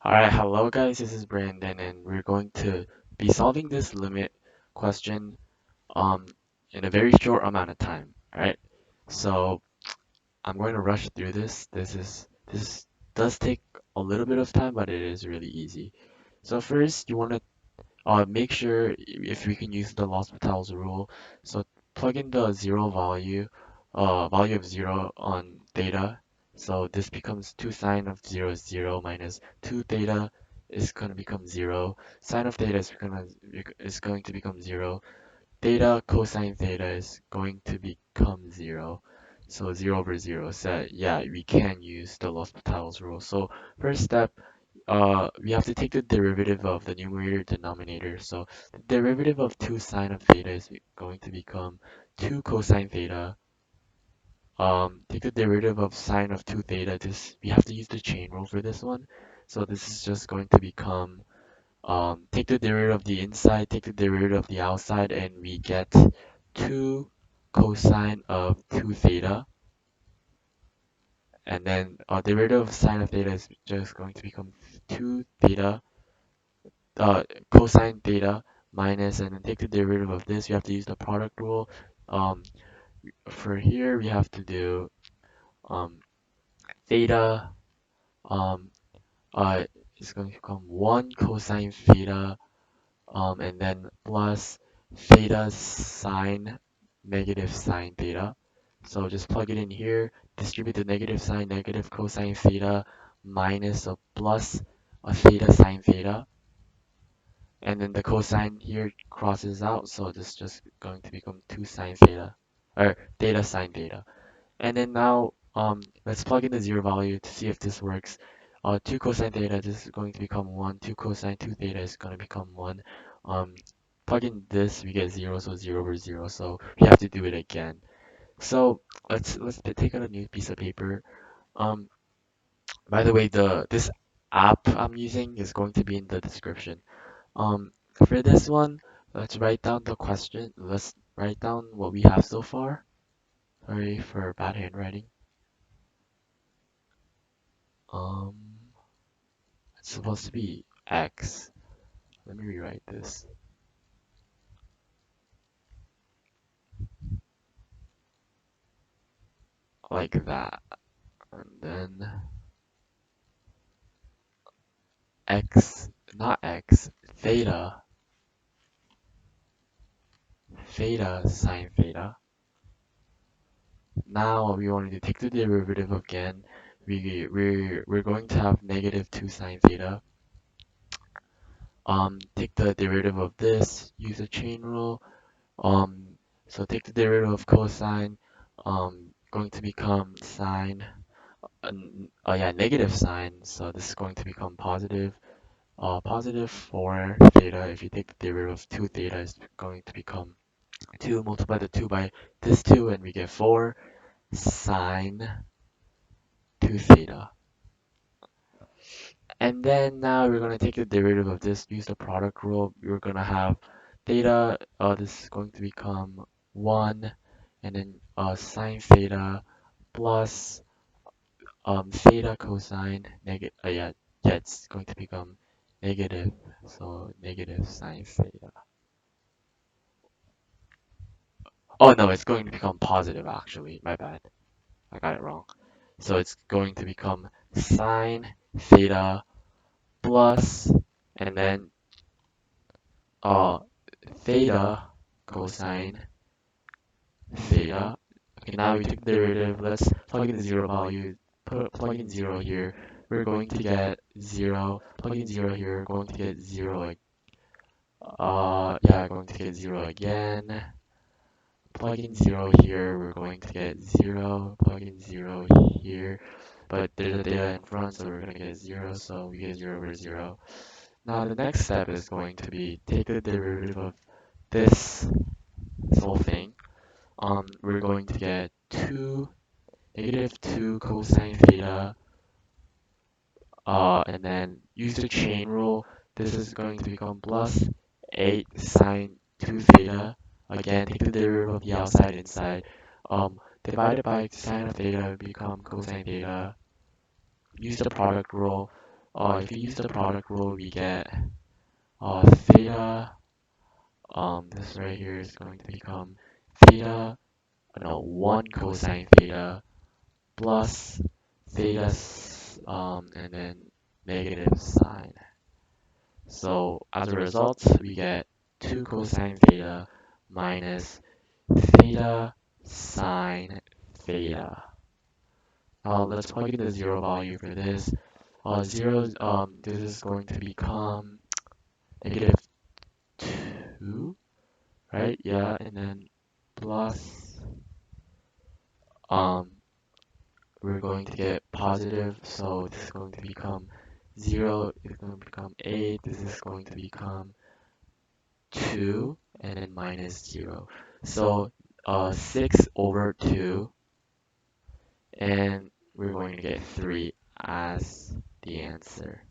Alright, hello guys, this is Brandon and we're going to be solving this limit question um in a very short amount of time. Alright, so I'm going to rush through this. This does take a little bit of time, but it is really easy. So first you want to make sure if we can use the L'Hopital's rule. So plug in the value of zero on theta. So this becomes 2 sine of 0 is 0 minus 2 theta is going to become 0. Sine of theta is going to become 0. Theta cosine theta is going to become 0. So 0 over 0. So yeah, we can use the L'Hopital's rule. So first step, we have to take the derivative of the numerator denominator. So the derivative of 2 sine of theta is going to become 2 cosine theta. Take the derivative of sine of 2 theta. We have to use the chain rule for this one. So this is just going to become, take the derivative of the inside, take the derivative of the outside, and we get 2 cosine of 2 theta. And then derivative of sine of theta is just going to become 2 theta cosine theta minus, and then take the derivative of this. We have to use the product rule. Um, for here, we have to do um, theta um, uh, is going to become 1 cosine theta, and then plus theta sine negative sine theta. So just plug it in here, distribute the negative sign, negative cosine theta minus a plus a theta sine theta. And then the cosine here crosses out, so this is just going to become 2 sine theta, or theta sine theta. And then now, let's plug in the zero value to see if this works. 2 cosine theta, this is going to become 1. 2 cosine 2 theta is going to become 1. Um, Plug in this, we get 0, so 0 over 0, so we have to do it again. So let's take out a new piece of paper. Um, by the way, this app I'm using is going to be in the description. For this one, let's write down the question. Let's write down what we have so far. Sorry for bad handwriting. Um, it's supposed to be x. Let me rewrite this like that. And then x, not x, theta, theta sine theta. Now we want to take the derivative again. We're going to have negative 2 sine theta. Take the derivative of this, use a chain rule. Um, so take the derivative of cosine, going to become sine, oh yeah, negative sine, so this is going to become positive. Positive 4 theta, if you take the derivative of 2 theta, is going to become 2, multiply the 2 by this 2, and we get 4 sine 2 theta. And then now we're going to take the derivative of this, use the product rule. We're going to have theta, this is going to become 1, and then sine theta plus theta cosine negative, yeah, it's going to become negative, so negative sine theta. Oh no, it's going to become positive actually, my bad. I got it wrong. So it's going to become sine theta plus, and then uh theta cosine theta. Okay, now we took the derivative. Let's plug in the zero value. Plug in 0 here. We're going to get 0. Plug in 0 here. We're going to get 0. Yeah, going to get 0 again. Plug in 0 here. We're going to get 0. Plug in 0 here. But there's a data in front, so we're going to get 0. So we get 0 over 0. Now the next step is going to be take the derivative of this whole thing. We're going to get 2, negative 2 cosine theta, and then use the chain rule. This is going to become plus 8 sine 2 theta. Again, take the derivative of the outside inside. Divided by sine of theta become cosine theta. Use the product rule. If you use the product rule, we get theta, this right here is going to become theta, no, 1 cosine theta plus theta, and then negative sine. So as a result, we get 2 cosine theta minus theta sine theta. Let's plug in the zero value for this. This is going to become negative 2, right? Yeah, and then plus, um, we're going to get positive, so this is going to become 0, it's going to become 8, this is going to become 2, and then minus 0. So 6 over 2, and we're going to get 3 as the answer.